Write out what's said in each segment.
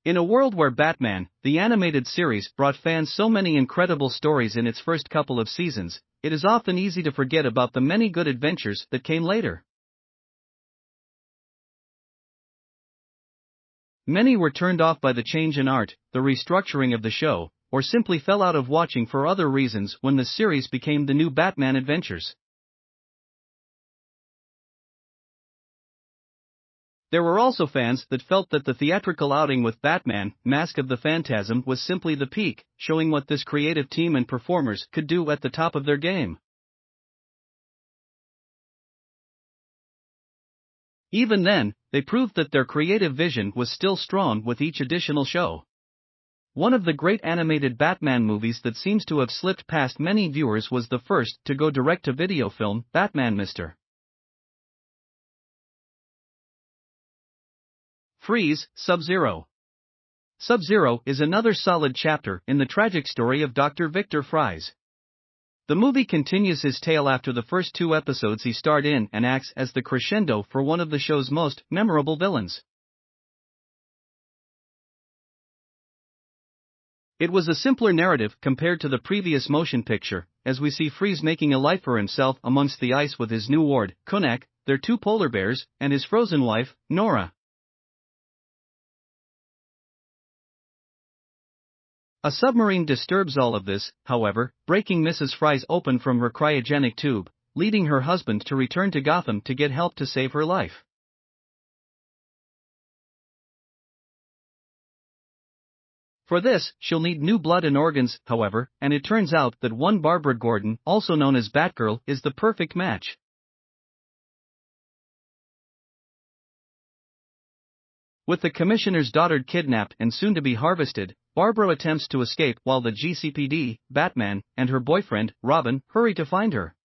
In a world where Batman, the animated series, brought fans so many incredible stories in its first couple of seasons, it is often easy to forget about the many good adventures that came later. Many were turned off by the change in art, the restructuring of the show, or simply fell out of watching for other reasons when the series became the new Batman adventures. There were also fans that felt that the theatrical outing with Batman, Mask of the Phantasm, was simply the peak, showing what this creative team and performers could do at the top of their game. Even then, they proved that their creative vision was still strong with each additional show. One of the great animated Batman movies that seems to have slipped past many viewers was the first to go direct-to-video film, Batman Mr. Freeze, SubZero. SubZero is another solid chapter in the tragic story of Dr. Victor Fries. The movie continues his tale after the first 2 episodes he starred in and acts as the crescendo for one of the show's most memorable villains. It was a simpler narrative compared to the previous motion picture, as we see Freeze making a life for himself amongst the ice with his new ward, Koonak, their 2 polar bears, and his frozen wife, Nora. A submarine disturbs all of this, however, breaking Mrs. Fries open from her cryogenic tube, leading her husband to return to Gotham to get help to save her life. For this, she'll need new blood and organs, however, and it turns out that one Barbara Gordon, also known as Batgirl, is the perfect match. With the commissioner's daughter kidnapped and soon to be harvested, Barbara attempts to escape while the GCPD, Batman, and her boyfriend, Robin, hurry to find her.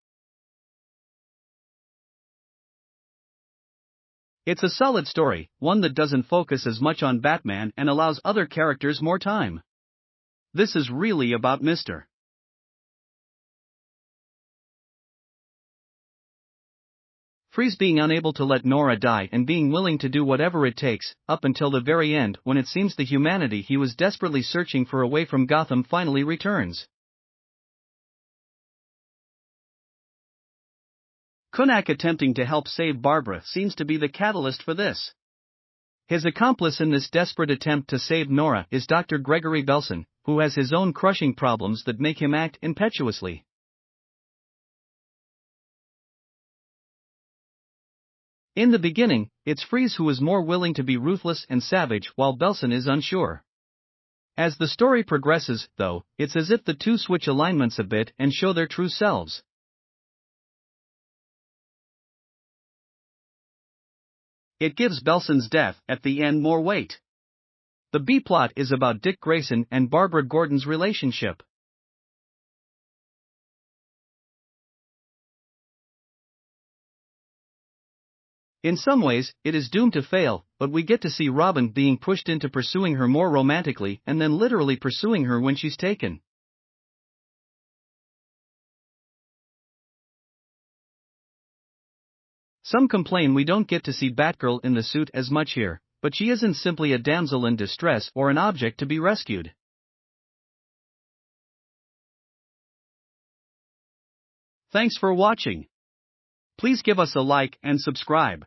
It's a solid story, one that doesn't focus as much on Batman and allows other characters more time. This is really about Mr. Freeze being unable to let Nora die and being willing to do whatever it takes, up until the very end when it seems the humanity he was desperately searching for away from Gotham finally returns. Koonak attempting to help save Barbara seems to be the catalyst for this. His accomplice in this desperate attempt to save Nora is Dr. Gregory Belson, who has his own crushing problems that make him act impetuously. In the beginning, it's Freeze who is more willing to be ruthless and savage while Belson is unsure. As the story progresses, though, it's as if the two switch alignments a bit and show their true selves. It gives Belson's death at the end more weight. The B-plot is about Dick Grayson and Barbara Gordon's relationship. In some ways, it is doomed to fail, but we get to see Robin being pushed into pursuing her more romantically and then literally pursuing her when she's taken. Some complain we don't get to see Batgirl in the suit as much here, but she isn't simply a damsel in distress or an object to be rescued. Thanks for watching. Please give us a like and subscribe.